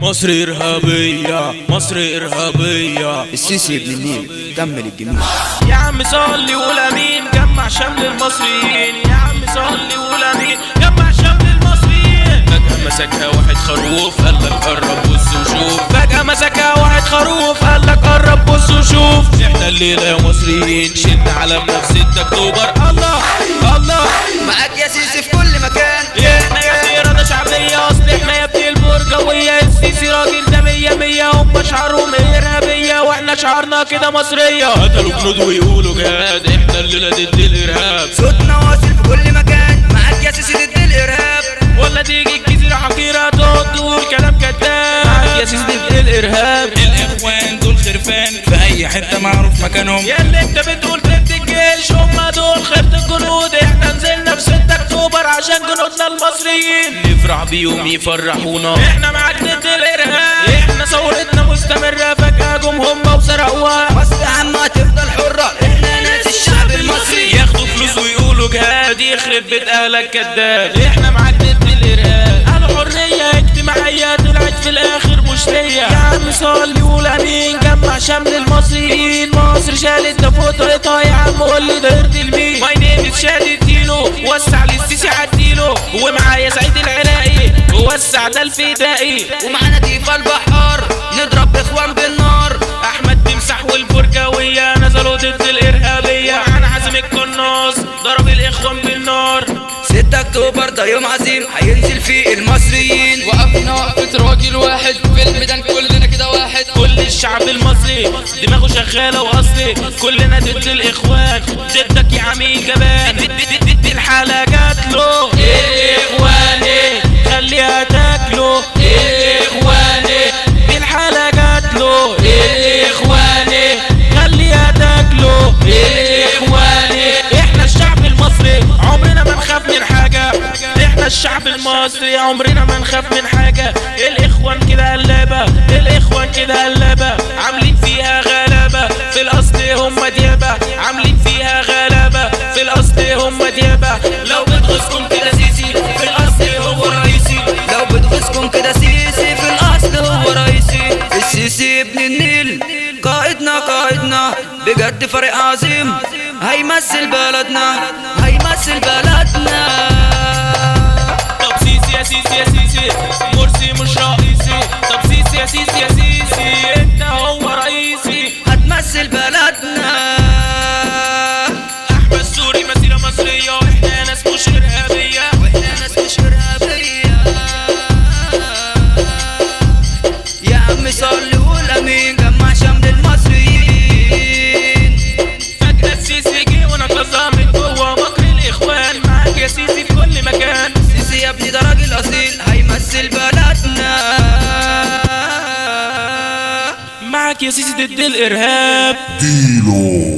مصر إرهابية، مصر إرهابية. السيسي ابن النيل كمل الجميل. يا عم صلي وقول امين، جمع شمل المصريين. يا عم صلي وقول امين، جمع شمل المصريين. فجأة مسكها واحد خروف قال لك قرب بص وشوف. فجأة مسكها واحد خروف قال لك قرب بص وشوف. احنا الليلة يا مصريين شلنا علم في 6 اكتوبر. الله الله معاك يا سيسي في كل مكان. احنا يا إرادة شعبية، اصل احنا يا ابن البرجوية. السيسي راجل ده 100 هم شعارهم إرهابية واحنا شعارنا كده مصرية. قتلوا جنود ويقولوا جهاد، احنا الليلة ضد الإرهاب. صوتنا واصل في كل مكان، معاك يا سيسي ضد الإرهاب. ولا تيجي الجزيرة حقيرة تقول كلام كداب. معاك يا سيسي ضد الإرهاب. الإخوان دول خرفان في أي حتة معروف مكانهم. يا اللي انت بتقول ضد الجيش، هم دول خيرة الجنود. احنا نزلنا في 6 اكتوبر عشان جنودنا المصريين نفرح بيهم يفرحونا. احنا معاك ضد الإرهاب، احنا ثورتنا مستمرة. فجأة جم هم وسرقوها. مصر عامة تفضل حرة، احنا ناس الشعب المصري. ياخدوا فلوس ويقولوا جهاد، يخرب بيت اهلك كداب. احنا معاك ضد الإرهاب. قالوا حرية اجتماعية، طلعت في الآخر مش ليا. يا عم صلي وقول امين، جمع شمل المصريين. مصر شالت ده فطرتها. يا عم قول لي ده يرضي لمين؟ ماي نيم از شادي اديله، وسع للسيسي عديله. ومعايا سعيد العراقي، ووسع ده الفدائي. ومعانا ضيفة البحار، نضرب اخوان بالنار. احمد تمسح والبرجوية نزلوا ضد الإرهابية. معانا حازم القناص ضرب الإخوان بالنار. 6 اكتوبر ده يوم عظيم هينزل فيه المصريين. وقفنا وقفة راجل واحد في الميدان، كلنا كده واحد. كل الشعب المصري دماغه شغالة وأصلي. كلنا ضد الإخوان، ضدك يا عميل جبان. ضد الحالة جاتله الإخواني، خليها تاكله الإخواني. دي الحالة جاتله الإخواني، خليها تاكله الإخواني. احنا الشعب المصري عمرنا ما نخاف من حاجة. احنا الشعب المصري عمرنا ما نخاف من حاجة. الإخوان كده قلابة، الإخوان كده قلابة. عاملين فيها غلابة، في الأصل هم ديابة. عاملين فيها غلابة، في الأصل هم ديابة. لو بتغيظكم كده سيسي، في الأصل هو رئيسي. لو بتغيظكم كده سيسي، في الأصل هو رئيسي. السيسي ابن النيل قائدنا بجد فريق عظيم. هيمثل بلدنا، هيمثل بلدنا. طب سيسي يا سيسي يا سيسي، مرسي مش رئيسي. طب سيسي يا سيسي يا سيسي، انت هو رئيسي. هتمثل بلدنا. احمد سوري مسيرة مصرية، واحنا ناس مش إرهابية. واحنا ناس مش إرهابية. يا عم صلي وقول امين، جمع شمل المصريين. فجأة السيسي جه ونقصها من جوه مكر الإخوان. معاك يا سيسي في كل مكان. سيسي يا ابني ده راجل اصيل، هيمثل بلدنا. معاك يا سيسي ضد الإرهاب. ديلو